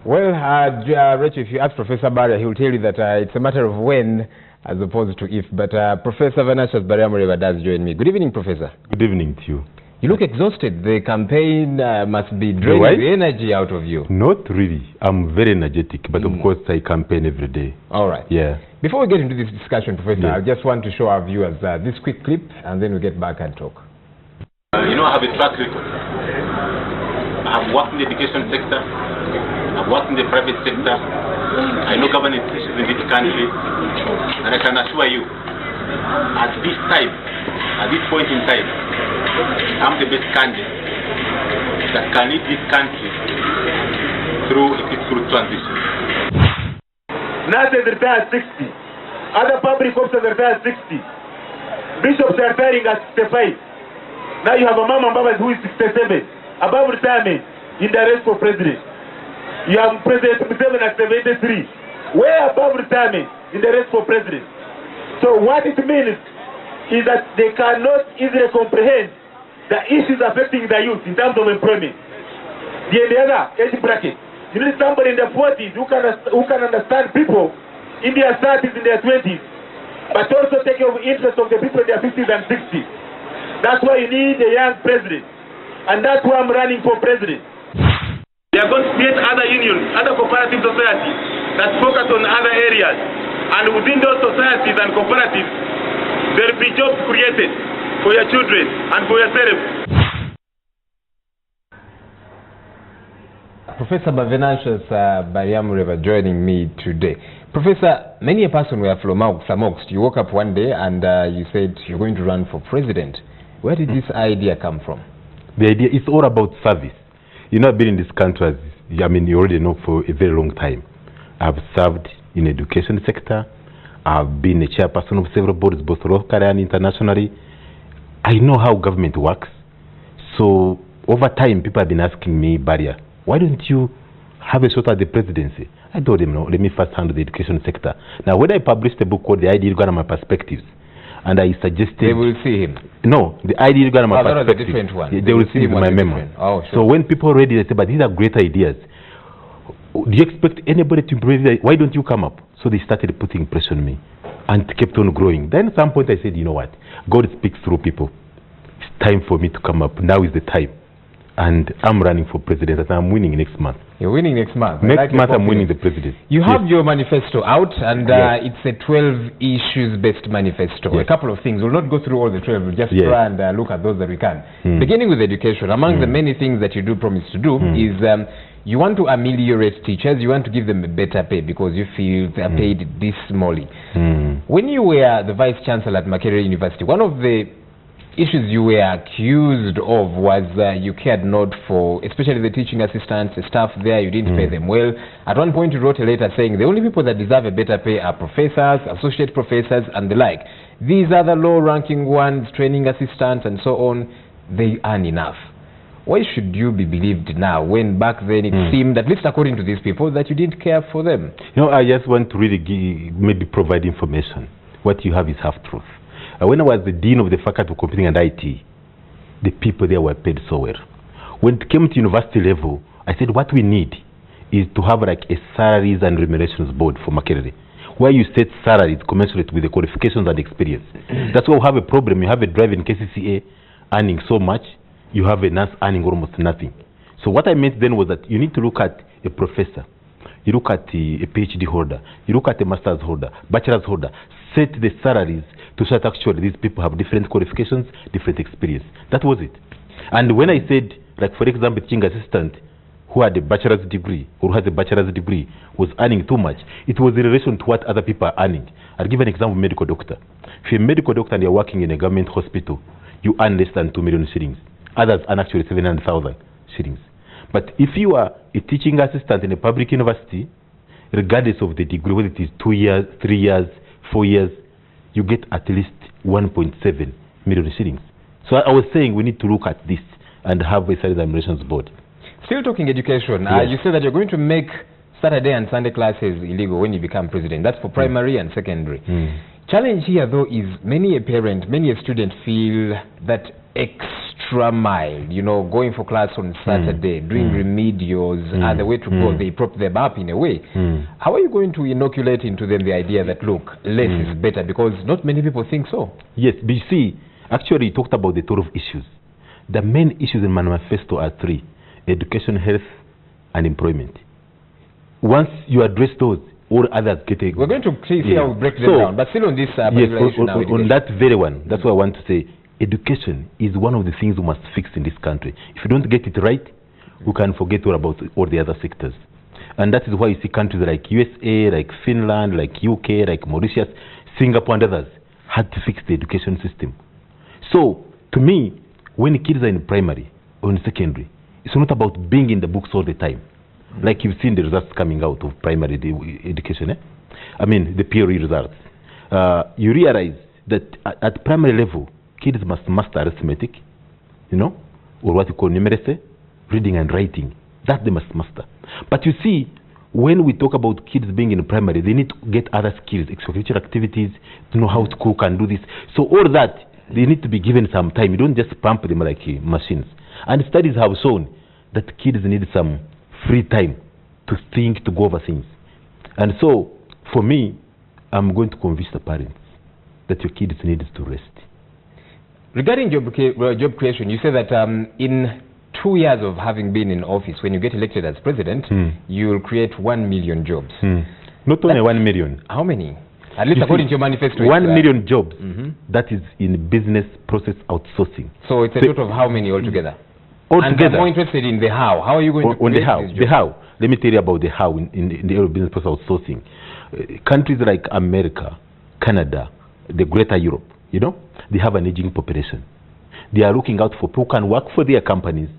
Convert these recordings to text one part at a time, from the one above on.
Well, Rachel, if you ask Professor Barya, he will tell you that it's a matter of when as opposed to if. But Professor Venansius Baryamureeba does join me. Good evening, Professor. Good evening to you. You look exhausted. The campaign must be draining the energy out of you. Not really. I'm very energetic, but of course I campaign every day. All right. Yeah. Before we get into this discussion, Professor, I just want to show our viewers this quick clip, and then we get back and talk. You know, I have a track record. I've worked in the education sector. I've worked in the private sector. I know governance issues in this country. And I can assure you, at this time, at this point in time, I'm the best candidate that can lead this country through a peaceful transition. Nurses retire at 60. Other public officers retire at 60. Bishops are retiring at 65. Now you have a Mama Mbaba who is 67, above retirement, in the race for president. You have President Museveni at 73, way above retirement, in the race for president. So what it means is that they cannot easily comprehend the issues affecting the youth in terms of employment. The other age bracket, you need somebody in the 40s who can understand people in their 30s, in their 20s, but also take care of interest of the people in their 50s and 60s. That's why you need a young president, and that's why I'm running for president. They are going to create other unions, other cooperative societies that focus on other areas, and within those societies and cooperatives, there will be jobs created for your children and for yourself. Professor Venansius Baryamureeba joining me today. Professor, many a person were from amongst. You woke up one day and you said you're going to run for president. Where did this idea come from? The idea is all about service. You know, I've been in this country, as, you already know, for a very long time. I've served in the education sector. I've been a chairperson of several boards, both locally and internationally. I know how government works. So over time, people have been asking me, Barya, why don't you have a shot at the presidency? I told them, no, let me first handle the education sector. Now, when I published a book called The Ideal Ghana Perspectives, and I suggested... They will see him. No, The Ideal Ghana Perspectives. That was a different one. They will see him in my memo. Oh, sure. So when people read it, they say, but these are great ideas. Do you expect anybody to improve it? Why don't you come up? So they started putting pressure on me and kept on growing. Then at some point I said, you know what? God speaks through people. It's time for me to come up. Now is the time. And I'm running for president, and I'm winning next month. You're winning next month? Next month I'm winning the president. You have your manifesto out, and it's a 12 issues-based manifesto. A couple of things. We'll not go through all the 12. We'll just try and look at those that we can. Beginning with education, among the many things that you do promise to do is you want to ameliorate teachers. You want to give them a better pay because you feel they are paid dismally. When you were the vice-chancellor at Makerere University, one of the issues you were accused of was you cared not for, especially the teaching assistants, the staff there, you didn't pay them well. At one point you wrote a letter saying the only people that deserve a better pay are professors, associate professors, and the like. These other low-ranking ones, training assistants, and so on, they earn enough. Why should you be believed now when back then it seemed, at least according to these people, that you didn't care for them? You know, I just want to really maybe provide information. What you have is half-truth. When I was the dean of the faculty of computing and IT, the people there were paid so well. When it came to university level, I said what we need is to have like a salaries and remunerations board for Makerere, where you set salaries commensurate with the qualifications and experience. That's why we have a problem. You have a driver in KCCA earning so much, you have a nurse earning almost nothing. So what I meant then was that you need to look at a professor, you look at a PhD holder, you look at a master's holder, bachelor's holder, set the salaries to show that actually these people have different qualifications, different experience. That was it. And when I said, like for example, teaching assistant who had a bachelor's degree or who has a bachelor's degree was earning too much, it was in relation to what other people are earning. I'll give an example, medical doctor. If you're a medical doctor and you're working in a government hospital, you earn less than 2 million shillings. Others earn actually 700,000 shillings. But if you are a teaching assistant in a public university, regardless of the degree, whether it is 2 years, 3 years, 4 years, you get at least 1.7 million shillings. So I was saying we need to look at this and have a salaries and remunerations board. Still talking education, you said that you're going to make Saturday and Sunday classes illegal when you become president. That's for primary and secondary. Challenge here though is many a parent, many a student feel that extra extra mile, you know, going for class on Saturday, doing remedials, and the way to go, they prop them up in a way. How are you going to inoculate into them the idea that, look, less is better? Because not many people think so. Yes, but you see, actually you talked about the 12 issues. The main issues in manifesto are 3: education, health, and employment. Once you address those, all others get a... We're going to see how we break them down, but still on this particular issue now. On that very one, that's what I want to say. Education is one of the things we must fix in this country. If you don't get it right, we can forget all about all the other sectors. And that is why you see countries like USA, like Finland, like UK, like Mauritius, Singapore and others had to fix the education system. So, to me, when kids are in primary or in secondary, it's not about being in the books all the time. Like you've seen the results coming out of primary education, I mean, the peer results. You realize that at primary level, kids must master arithmetic, you know, or what you call numeracy, reading and writing. That they must master. But you see, when we talk about kids being in primary, they need to get other skills, extracurricular activities, to know how to cook and do this. So all that, they need to be given some time. You don't just pump them like machines. And studies have shown that kids need some free time to think, to go over things. And so, for me, I'm going to convince the parents that your kids need to rest. Regarding job creation, you say that in 2 years of having been in office, when you get elected as president, you will create 1 million jobs. Not only 1 million. How many? At least according to your manifesto. 1 million jobs. That is in business process outsourcing. So it's a total of how many altogether? Altogether. And I'm more interested in the how. How are you going to create these jobs? The how. Let me tell you about the how in the area of business process outsourcing. Countries like America, Canada, the greater Europe, you know, they have an aging population. They are looking out for people who can work for their companies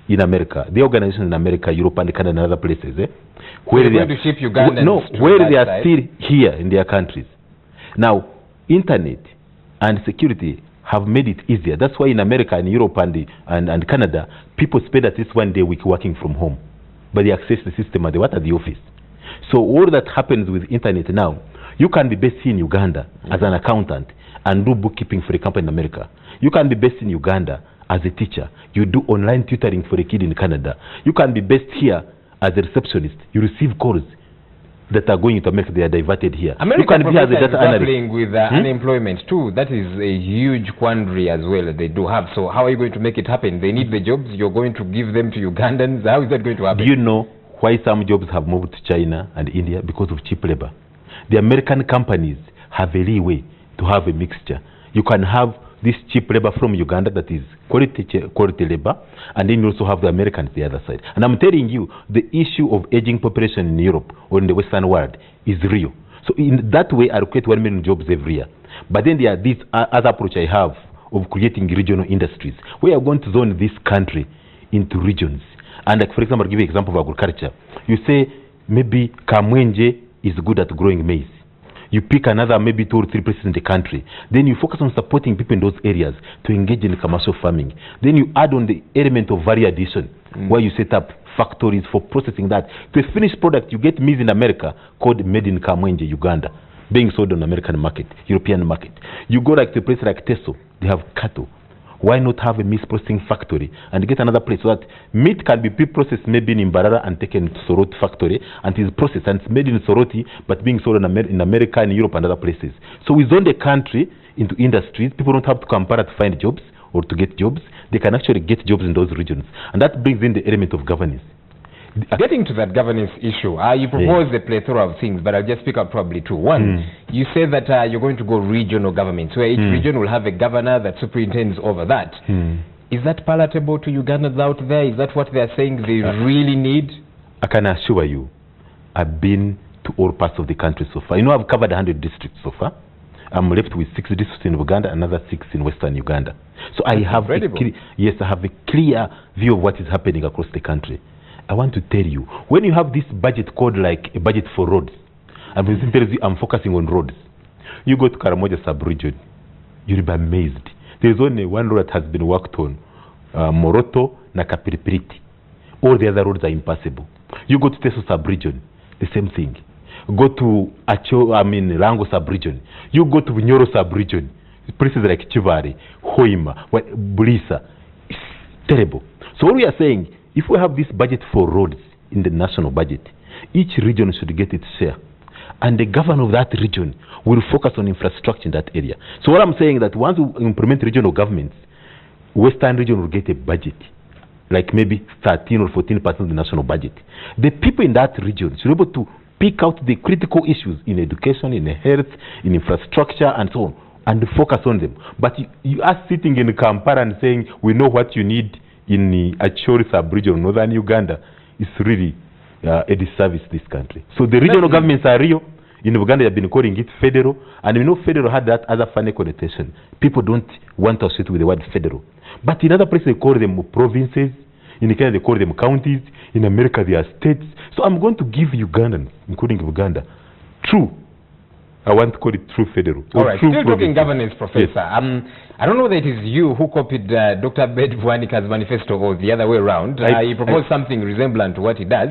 in America, the organizations in America, Europe, and Canada, and other places. Where they are going to ship Ugandans where they are still here in their countries. Now, internet and security have made it easier. That's why in America and Europe and Canada, people spend at least 1 day a week working from home. But they access the system at the office. So all that happens with internet now, you can be based in Uganda as an accountant and do bookkeeping for a company in America. You can be based in Uganda as a teacher. You do online tutoring for a kid in Canada. You can be based here as a receptionist. You receive calls that are going to America. They are diverted here. America, you can be as a data analyst. Grappling with unemployment too. That is a huge quandary as well that they do have. So how are you going to make it happen? They need the jobs. You're going to give them to Ugandans. How is that going to happen? Do you know why some jobs have moved to China and India? Because of cheap labor. The American companies have a leeway to have a mixture. You can have this cheap labor from Uganda that is quality labor, and then you also have the Americans the other side. And I'm telling you, the issue of aging population in Europe or in the Western world is real. So in that way, I'll create 1 million jobs every year. But then there are this other approach I have of creating regional industries. We are going to zone this country into regions. And like, for example, I'll give you an example of agriculture. You say maybe Kamwenje is good at growing maize. You pick another maybe 2 or 3 places in the country. Then you focus on supporting people in those areas to engage in commercial farming. Then you add on the element of value addition, where you set up factories for processing that. To a finished product, you get maize in America called made in Kamwenje, Uganda, being sold on the American market, European market. You go like to a place like Teso, they have cattle. Why not have a meat processing factory and get another place so that meat can be pre-processed maybe in Mbarara and taken to Soroti factory and it is processed and it's made in Soroti but being sold in America and Europe and other places. So we zone the country into industries. People don't have to compare to find jobs or to get jobs. They can actually get jobs in those regions. And that brings in the element of governance. Getting to that governance issue, you propose a plethora of things, but I'll just pick up probably 2. One, you say that you're going to go regional governments, where each region will have a governor that superintends over that. Is that palatable to Ugandans out there? Is that what they're saying they really need? I can assure you, I've been to all parts of the country so far. You know, I've covered 100 districts so far. I'm left with 6 districts in Uganda, another 6 in Western Uganda. So I have I have a clear view of what is happening across the country. I want to tell you, when you have this budget called like a budget for roads, and I'm focusing on roads, you go to Karamoja sub-region, you'll be amazed. There's only one road that has been worked on, Moroto na Kapiripiriti. All the other roads are impassable. You go to Teso sub-region, the same thing. Go to Rango sub-region. You go to Nyoro sub-region, places like Chivari, Hoima, Bulisa, terrible. So what we are saying, if we have this budget for roads in the national budget, each region should get its share. And the governor of that region will focus on infrastructure in that area. So what I'm saying is that once we implement regional governments, Western region will get a budget, like maybe 13 or 14% of the national budget. The people in that region should be able to pick out the critical issues in education, in health, in infrastructure, and so on, and focus on them. But you are sitting in Kampala and saying, we know what you need in the Acholi sub-region, northern Uganda. It's really a disservice to this country. So the regional governments are real. In Uganda, they've been calling it federal. And we know federal had that other funny connotation. People don't want to associate with the word federal. But in other places, they call them provinces. In Kenya, they call them counties. In America, they are states. So I'm going to give Ugandans, including Uganda, I want to call it true federal. All right, still talking governance, Professor. Yes. I don't know that it is you who copied Dr. Bed Bwanika's manifesto or the other way around. He proposed something resemblant to what he does.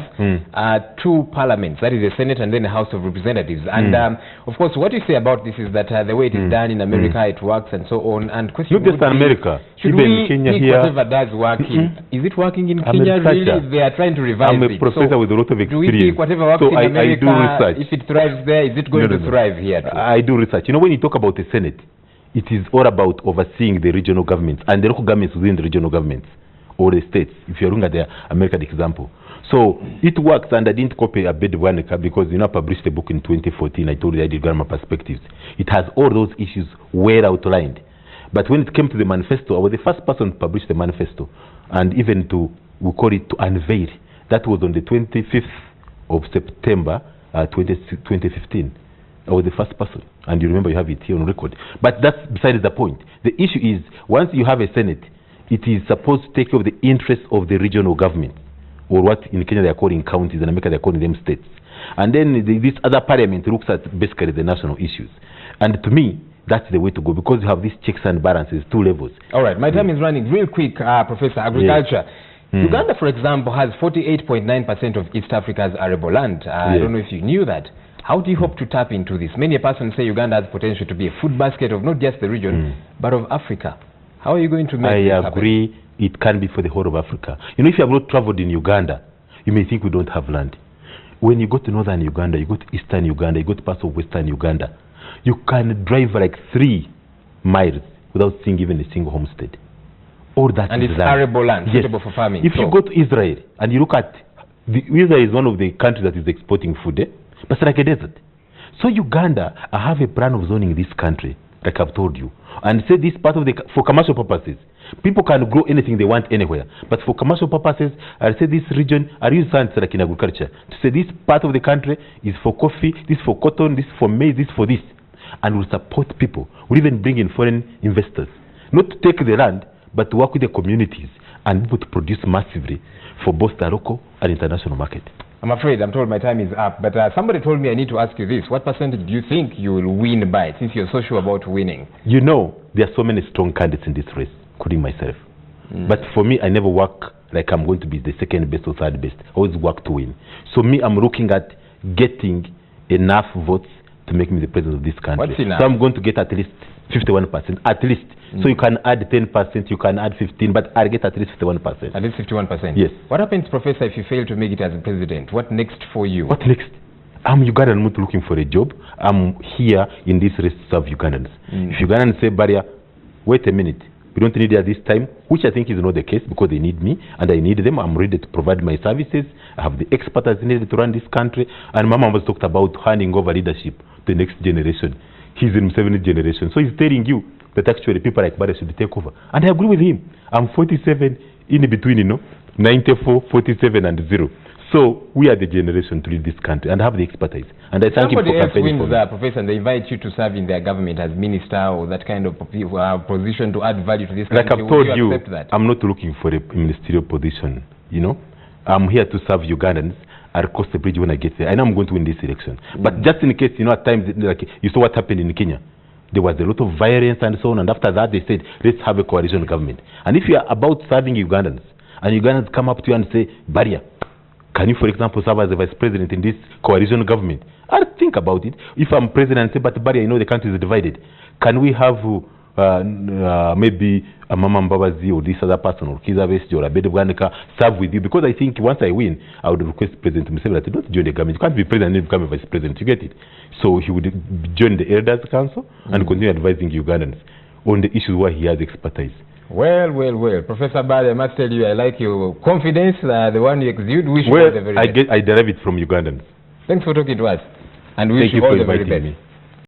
Two parliaments, that is the Senate and then the House of Representatives. And of course, what you say about this is that the way it is done in America, it works and so on. And question not just in America, should even Kenya here. Whatever does work in, is it working in Kenya? Really, they are trying to revive it. I'm a professor with a lot of experience. Do we think whatever works in America, I do research. If it thrives there, is it going to thrive here too? I do research. You know, when you talk about the Senate, it is all about overseeing the regional governments and the local governments within the regional governments or the states, if you're looking at the American example. So it works, and I didn't copy a Bed Bwanika because, you know, I published a book in 2014. I told you I did grammar perspectives. It has all those issues well outlined. But when it came to the manifesto, I was the first person to publish the manifesto, and even to, we call it to unveil. That was on the 25th of September 2015. I was the first person, and you remember you have it here on record. But that's besides the point. The issue is, once you have a Senate, it is supposed to take care of the interests of the regional government, or what in Kenya they are calling counties, and in America they are calling them states. And then this other parliament looks at basically the national issues. And to me, that's the way to go, because you have these checks and balances, two levels. All right, my time is running. Real quick, Professor, agriculture. Uganda, for example, has 48.9% of East Africa's arable land. I don't know if you knew that. How do you hope to tap into this? Many persons say Uganda has potential to be a food basket of not just the region, but of Africa. How are you going to make this happen? I agree. It can be for the whole of Africa. You know, if you have not traveled in Uganda, you may think we don't have land. When you go to northern Uganda, you go to eastern Uganda, you go to parts of western Uganda, you can drive like 3 miles without seeing even a single homestead. All that and is it's land. arable land, suitable for farming. If you go to Israel and you look at, Israel is one of the countries that is exporting food, but it's like a desert. So Uganda, I have a plan of zoning this country, like I've told you, and say this part of the, for commercial purposes. People can grow anything they want anywhere, but for commercial purposes, I'll say this region, I'll use science like in agriculture, to say this part of the country is for coffee, this for cotton, this for maize, this for this. And we'll support people. We'll even bring in foreign investors. Not to take the land, but to work with the communities and able to produce massively for both the local and international market. I'm afraid, I'm told my time is up, but somebody told me I need to ask you this. What percentage do you think you will win by, since you're so sure about winning? You know, there are so many strong candidates in this race, including myself. But for me, I never work like I'm going to be the second best or third best. I always work to win. So me, I'm looking at getting enough votes to make me the president of this country. What's enough? So I'm going to get at least 51%, at least. So you can add 10%, you can add 15%, but I'll get at least 51%. At least 51%? Yes. What happens, Professor, if you fail to make it as a president? What next for you? What next? I'm Ugandan, I'm not looking for a job. I'm here in this race to serve Ugandans. If Ugandans say, Barya, wait a minute, we don't need you at this time, which I think is not the case, because they need me and I need them. I'm ready to provide my services. I have the expertise needed to run this country. And Mama was talked about handing over leadership to the next generation. He's in 7th generation. So he's telling you that actually people like Barya should take over. And I agree with him. I'm 47 in between, you know, 94, 47 and 0. So we are the generation to lead this country and have the expertise. And I thank you for campaigning for me. Professor, and they invite you to serve in their government as minister or that kind of position to add value to this country. Like I've told you, that? I'm not looking for a ministerial position, you know. I'm here to serve Ugandans. I'll cross the bridge when I get there. I know I'm going to win this election. But just in case, you know, at times, like you saw what happened in Kenya. There was a lot of violence and so on. And after that, they said, let's have a coalition government. And if you are about serving Ugandans, and Ugandans come up to you and say, Barya, can you, for example, serve as a vice president in this coalition government? I'll think about it. If I'm president and say, but Barya, you know the country is divided. Can we have maybe a Mama Mbabazi or this other person or Kiza Vesti or Abedi Bwanika serve with you, because I think once I win, I would request President Museveni that don't join the government. You can't be president and become a vice president. You get it? So he would join the Elders Council and continue advising Ugandans on the issues where he has expertise. Well. Professor Barya, I must tell you, I like your confidence, the one you exude. Wish you all the very best. I derive it from Ugandans. Thanks for talking to us. And Thank wish you all the very best. Me.